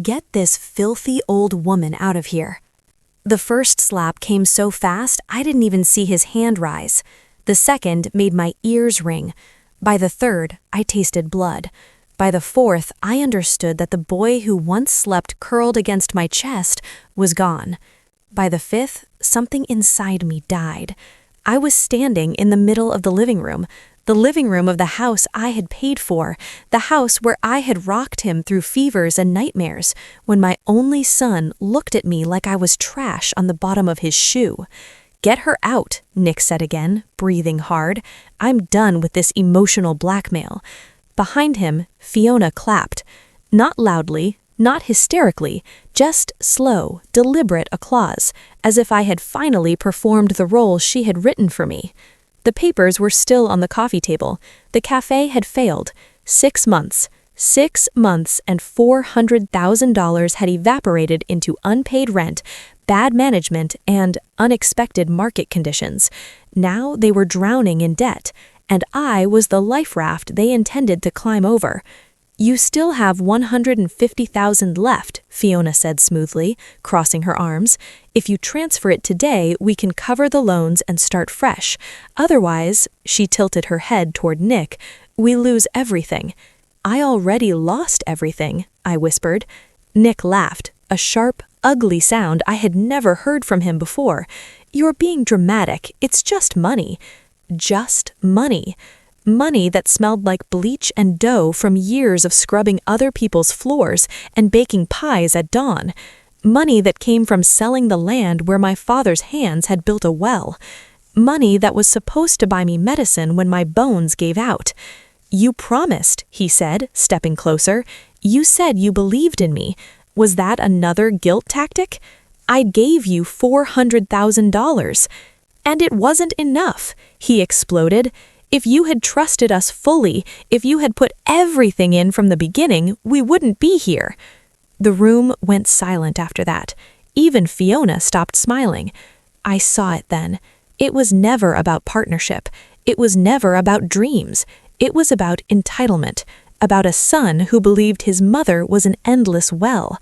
"Get this filthy old woman out of here." The first slap came so fast I didn't even see his hand rise. The second made my ears ring. By the third, I tasted blood. By the fourth, I understood that the boy who once slept curled against my chest was gone. By the fifth, something inside me died. I was standing in the middle of the living room of the house I had paid for, the house where I had rocked him through fevers and nightmares, when my only son looked at me like I was trash on the bottom of his shoe. "Get her out," Nick said again, breathing hard. "I'm done with this emotional blackmail." Behind him, Fiona clapped. Not loudly, not hysterically, just slow, deliberate applause, as if I had finally performed the role she had written for me. The papers were still on the coffee table. The cafe had failed. 6 months. 6 months and $400,000 had evaporated into unpaid rent, bad management, and unexpected market conditions. Now they were drowning in debt, and I was the life raft they intended to climb over. "You still have $150,000 left," Fiona said smoothly, crossing her arms. "If you transfer it today, we can cover the loans and start fresh. Otherwise," she tilted her head toward Nick, "we lose everything." "I already lost everything," I whispered. Nick laughed, a sharp, ugly sound I had never heard from him before. "You're being dramatic. It's just money." Just money. Money that smelled like bleach and dough from years of scrubbing other people's floors and baking pies at dawn. Money that came from selling the land where my father's hands had built a well. Money that was supposed to buy me medicine when my bones gave out. "You promised," he said, stepping closer. "You said you believed in me. Was that another guilt tactic? I gave you $400,000. And it wasn't enough," he exploded. "If you had trusted us fully, if you had put everything in from the beginning, we wouldn't be here." The room went silent after that. Even Fiona stopped smiling. I saw it then. It was never about partnership. It was never about dreams. It was about entitlement, about a son who believed his mother was an endless well.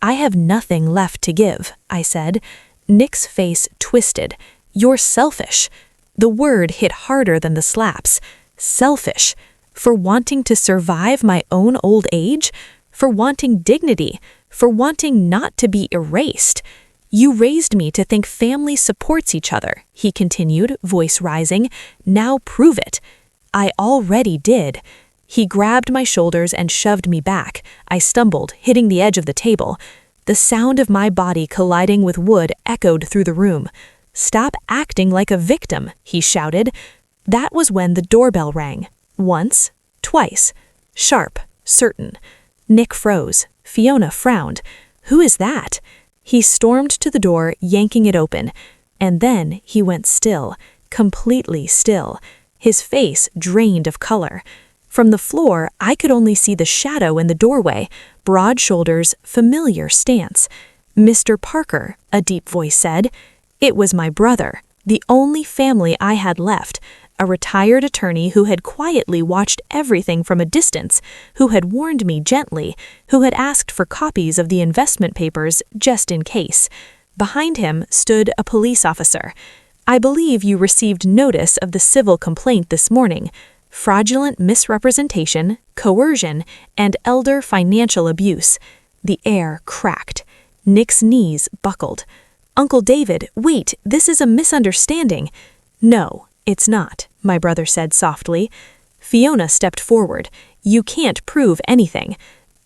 "I have nothing left to give," I said. Nick's face twisted. "You're selfish." The word hit harder than the slaps. Selfish. For wanting to survive my own old age? For wanting dignity? For wanting not to be erased? "You raised me to think family supports each other," he continued, voice rising. "Now prove it." "I already did." He grabbed my shoulders and shoved me back. I stumbled, hitting the edge of the table. The sound of my body colliding with wood echoed through the room. "Stop acting like a victim," he shouted. That was when the doorbell rang. Once, twice. Sharp, certain. Nick froze. Fiona frowned. "Who is that?" He stormed to the door, yanking it open. And then he went still, completely still. His face drained of color. From the floor, I could only see the shadow in the doorway, broad shoulders, familiar stance. "Mr. Parker," a deep voice said. It was my brother, the only family I had left, a retired attorney who had quietly watched everything from a distance, who had warned me gently, who had asked for copies of the investment papers just in case. Behind him stood a police officer. "I believe you received notice of the civil complaint this morning. Fraudulent misrepresentation, coercion, and elder financial abuse." The air cracked. Nick's knees buckled. "Uncle David, wait, this is a misunderstanding." "No, it's not," my brother said softly. Fiona stepped forward. "You can't prove anything."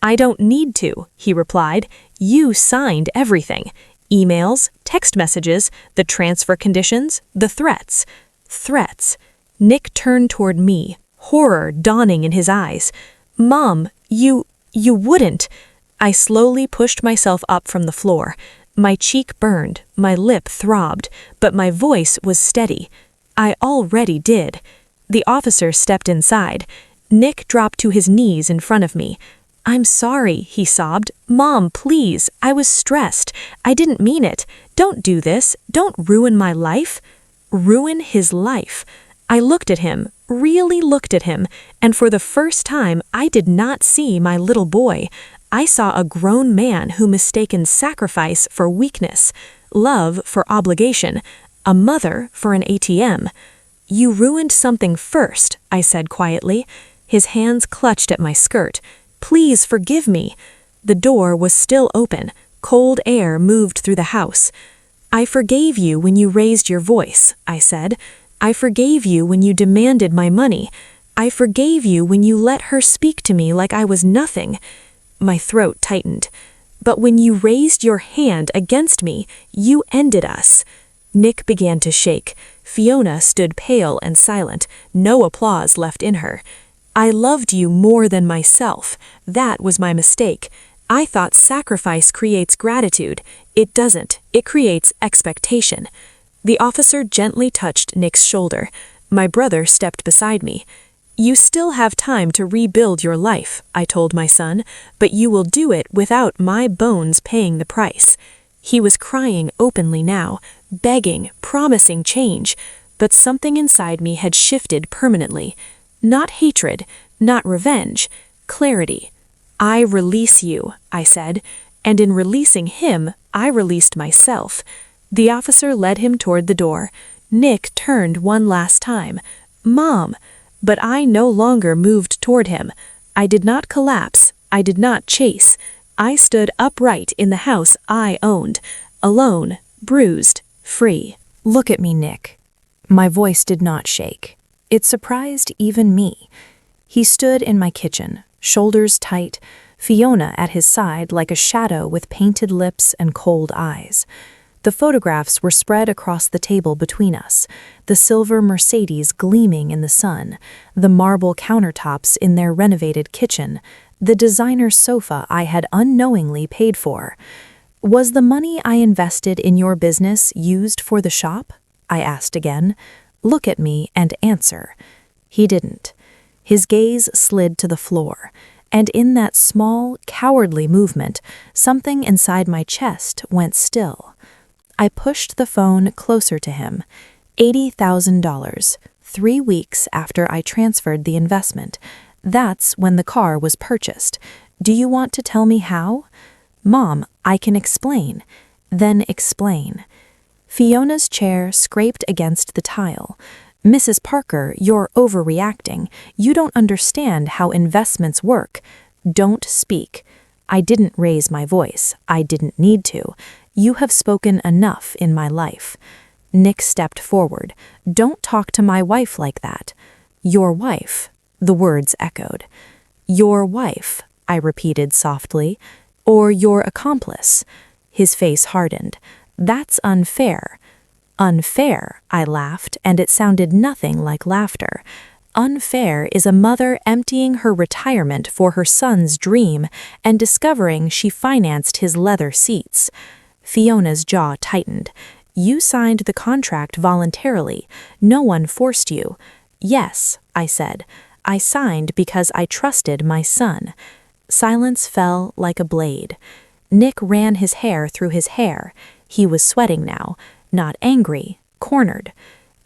"I don't need to," he replied. "You signed everything. Emails, text messages, the transfer conditions, the threats." Threats. Nick turned toward me, horror dawning in his eyes. "Mom, you wouldn't." I slowly pushed myself up from the floor. My cheek burned, my lip throbbed, but my voice was steady. "I already did." The officer stepped inside. Nick dropped to his knees in front of me. "I'm sorry," he sobbed. "Mom, please, I was stressed. I didn't mean it. Don't do this. Don't ruin my life." Ruin his life. I looked at him, really looked at him, and for the first time I did not see my little boy. I saw a grown man who mistaken sacrifice for weakness, love for obligation, a mother for an ATM. You ruined something first, I said quietly. His hands clutched at my skirt. Please forgive me. The door was still open. Cold air moved through the house. I forgave you when you raised your voice, I said. I forgave you when you demanded my money. I forgave you when you let her speak to me like I was nothing. My throat tightened. But when you raised your hand against me, you ended us. Nick began to shake. Fiona stood pale and silent, no applause left in her. I loved you more than myself. That was my mistake. I thought sacrifice creates gratitude. It doesn't. It creates expectation. The officer gently touched Nick's shoulder. My brother stepped beside me. You still have time to rebuild your life, I told my son, but you will do it without my bones paying the price. He was crying openly now, begging, promising change, but something inside me had shifted permanently. Not hatred, not revenge, clarity. I release you, I said, and in releasing him, I released myself. The officer led him toward the door. Nick turned one last time. Mom! But I no longer moved toward him. I did not collapse. I did not chase. I stood upright in the house I owned, alone, bruised, free. Look at me, Nick. My voice did not shake. It surprised even me. He stood in my kitchen, shoulders tight, Fiona at his side like a shadow with painted lips and cold eyes. The photographs were spread across the table between us, the silver Mercedes gleaming in the sun, the marble countertops in their renovated kitchen, the designer sofa I had unknowingly paid for. Was the money I invested in your business used for the shop? I asked again. Look at me and answer. He didn't. His gaze slid to the floor, and in that small, cowardly movement, something inside my chest went still. I pushed the phone closer to him. $80,000, 3 weeks after I transferred the investment. That's when the car was purchased. Do you want to tell me how? Mom, I can explain. Then explain. Fiona's chair scraped against the tile. Mrs. Parker, you're overreacting. You don't understand how investments work. Don't speak. I didn't raise my voice. I didn't need to. You have spoken enough in my life. Nick stepped forward. Don't talk to my wife like that. Your wife, the words echoed. Your wife, I repeated softly. Or your accomplice. His face hardened. That's unfair. Unfair, I laughed, and it sounded nothing like laughter. Unfair is a mother emptying her retirement for her son's dream and discovering she financed his leather seats. Fiona's jaw tightened. You signed the contract voluntarily. No one forced you. Yes, I said. I signed because I trusted my son. Silence fell like a blade. Nick ran his hair through his hair. He was sweating now, not angry, cornered.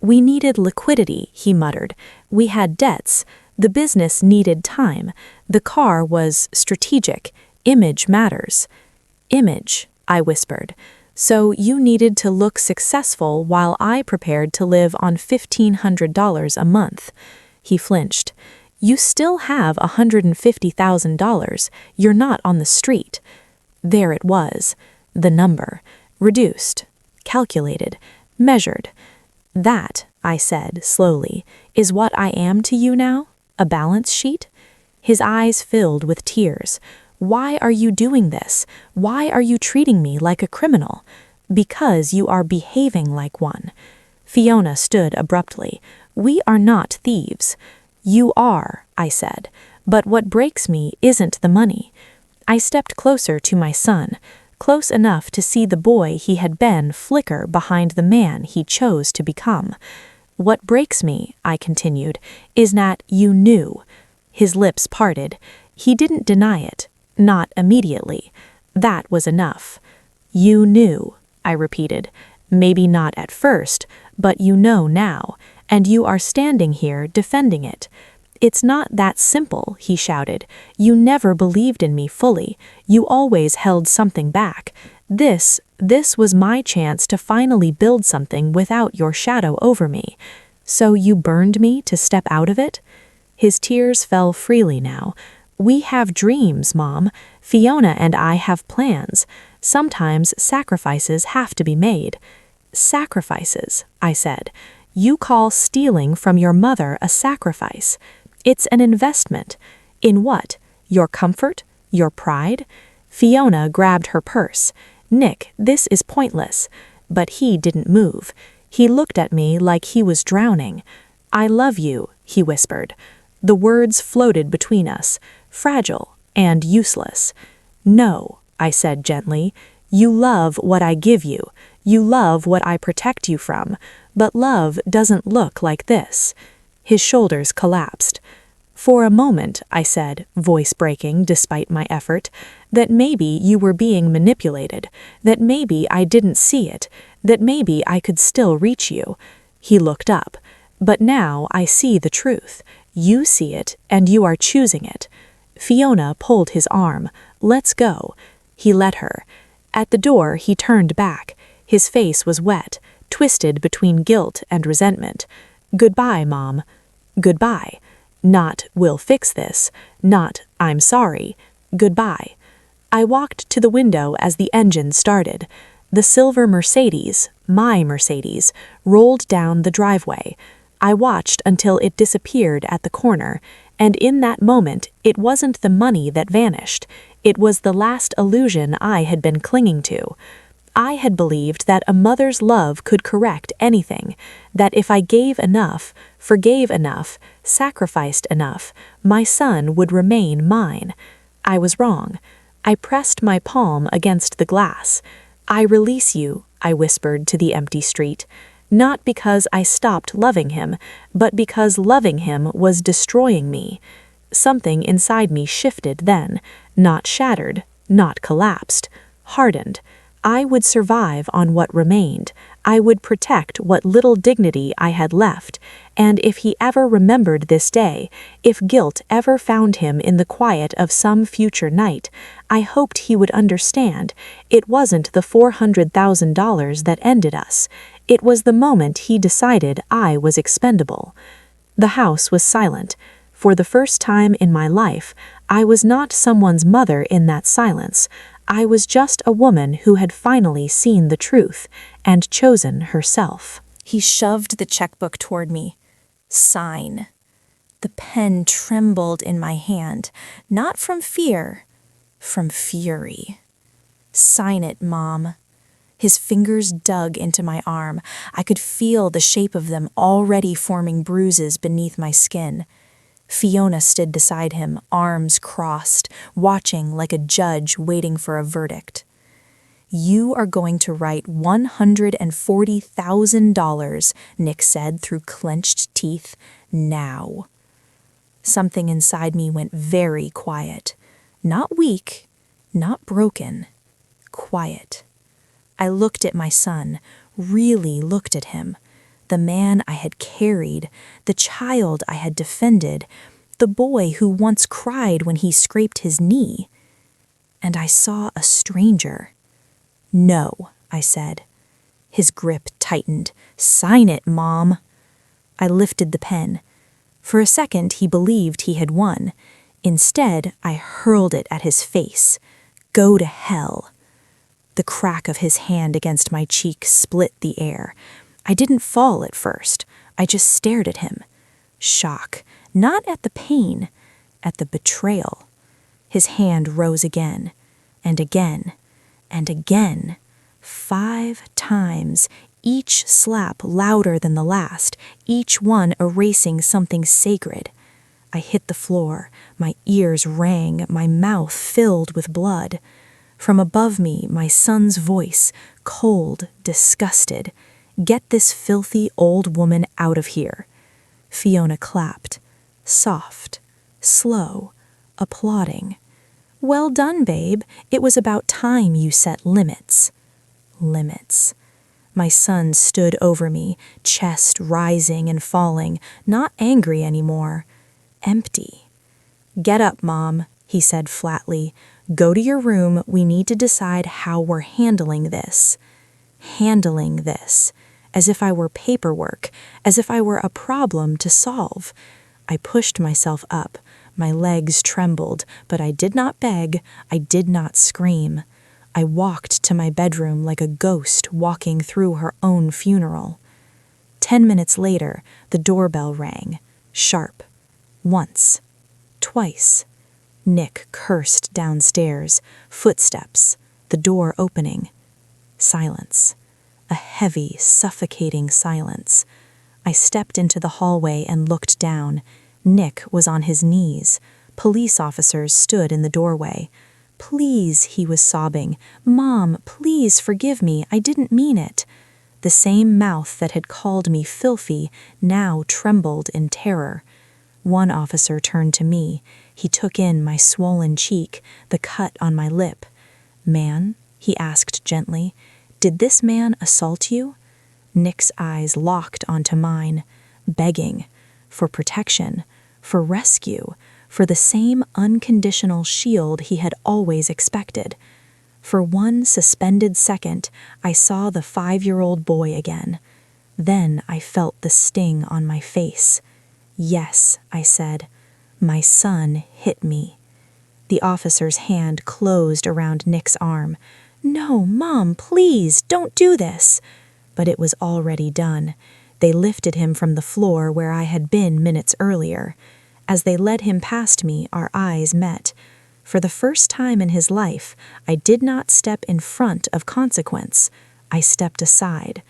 We needed liquidity, he muttered. We had debts. The business needed time. The car was strategic. Image matters. Image, I whispered. So you needed to look successful while I prepared to live on $1,500 a month. He flinched. You still have $150,000. You're not on the street. There it was. The number. Reduced. Calculated. Measured. That, I said slowly, is what I am to you now? A balance sheet? His eyes filled with tears. Why are you doing this? Why are you treating me like a criminal? Because you are behaving like one. Fiona stood abruptly. We are not thieves. You are, I said. But what breaks me isn't the money. I stepped closer to my son, close enough to see the boy he had been flicker behind the man he chose to become. What breaks me, I continued, is that you knew. His lips parted. He didn't deny it. Not immediately. That was enough. You knew, I repeated. Maybe not at first, but you know now, and you are standing here defending it. "It's not that simple," he shouted. "You never believed in me fully. You always held something back. This was my chance to finally build something without your shadow over me. So you burned me to step out of it?" His tears fell freely now. "We have dreams, Mom. Fiona and I have plans. Sometimes sacrifices have to be made." "Sacrifices," I said. "You call stealing from your mother a sacrifice. It's an investment. In what? Your comfort? Your pride?" Fiona grabbed her purse. "Nick, this is pointless." But he didn't move. He looked at me like he was drowning. "I love you," he whispered. The words floated between us, fragile and useless. "No," I said gently. "You love what I give you. You love what I protect you from. But love doesn't look like this." His shoulders collapsed. "For a moment," I said, voice breaking despite my effort, "that maybe you were being manipulated, that maybe I didn't see it, that maybe I could still reach you." He looked up. "But now I see the truth. You see it, and you are choosing it." Fiona pulled his arm. "Let's go." He let her. At the door, he turned back. His face was wet, twisted between guilt and resentment. "Goodbye, Mom." Goodbye. Not, "We'll fix this." Not, "I'm sorry." Goodbye. I walked to the window as the engine started. The silver Mercedes, my Mercedes, rolled down the driveway. I watched until it disappeared at the corner, and in that moment, it wasn't the money that vanished. It was the last illusion I had been clinging to. I had believed that a mother's love could correct anything, that if I gave enough, forgave enough, sacrificed enough, my son would remain mine. I was wrong. I pressed my palm against the glass. "I release you," I whispered to the empty street, not because I stopped loving him, but because loving him was destroying me. Something inside me shifted then, not shattered, not collapsed, hardened. I would survive on what remained. I would protect what little dignity I had left, and if he ever remembered this day, if guilt ever found him in the quiet of some future night, I hoped he would understand it wasn't the $400,000 that ended us. It was the moment he decided I was expendable. The house was silent. For the first time in my life, I was not someone's mother in that silence. I was just a woman who had finally seen the truth and chosen herself. He shoved the checkbook toward me. "Sign." The pen trembled in my hand, not from fear, from fury. "Sign it, Mom." His fingers dug into my arm. I could feel the shape of them already forming bruises beneath my skin. Fiona stood beside him, arms crossed, watching like a judge waiting for a verdict. "You are going to write $140,000, Nick said through clenched teeth, "now." Something inside me went very quiet. Not weak, not broken, quiet. I looked at my son, really looked at him. The man I had carried, the child I had defended, the boy who once cried when he scraped his knee. And I saw a stranger. "No," I said. His grip tightened. "Sign it, Mom." I lifted the pen. For a second, he believed he had won. Instead, I hurled it at his face. "Go to hell." The crack of his hand against my cheek split the air. I didn't fall at first. I just stared at him. Shock, not at the pain, at the betrayal. His hand rose again, and again, and again. 5 times, each slap louder than the last, each one erasing something sacred. I hit the floor. My ears rang, my mouth filled with blood. From above me, my son's voice, cold, disgusted. "Get this filthy old woman out of here." Fiona clapped. Soft, slow, applauding. "Well done, babe. It was about time you set limits." Limits. My son stood over me, chest rising and falling, not angry anymore. empty. "Get up, Mom," he said flatly. "Go to your room. We need to decide how we're handling this." Handling this. As if I were paperwork, as if I were a problem to solve. I pushed myself up. My legs trembled, but I did not beg, I did not scream. I walked to my bedroom like a ghost walking through her own funeral. 10 minutes later, the doorbell rang. Sharp. Once. Twice. Nick cursed downstairs. Footsteps. The door opening. Silence. A heavy, suffocating silence. I stepped into the hallway and looked down. Nick was on his knees. Police officers stood in the doorway. "Please," he was sobbing. "Mom, please forgive me. I didn't mean it." The same mouth that had called me filthy now trembled in terror. One officer turned to me. He took in my swollen cheek, the cut on my lip. "Man," he asked gently, "did this man assault you?" Nick's eyes locked onto mine, begging for protection, for rescue, for the same unconditional shield he had always expected. For one suspended second, I saw the 5-year-old boy again. Then I felt the sting on my face. "Yes," I said, "my son hit me." The officer's hand closed around Nick's arm. "No, Mom, please, don't do this." But it was already done. They lifted him from the floor where I had been minutes earlier. As they led him past me, our eyes met. For the first time in his life, I did not step in front of consequence. I stepped aside.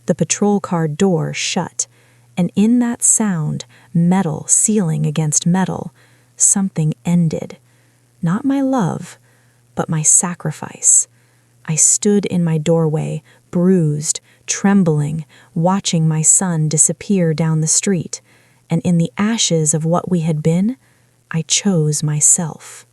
The patrol car door shut, and in that sound, metal sealing against metal, something ended. Not my love, but my sacrifice. I stood in my doorway, bruised, trembling, watching my son disappear down the street, and in the ashes of what we had been, I chose myself.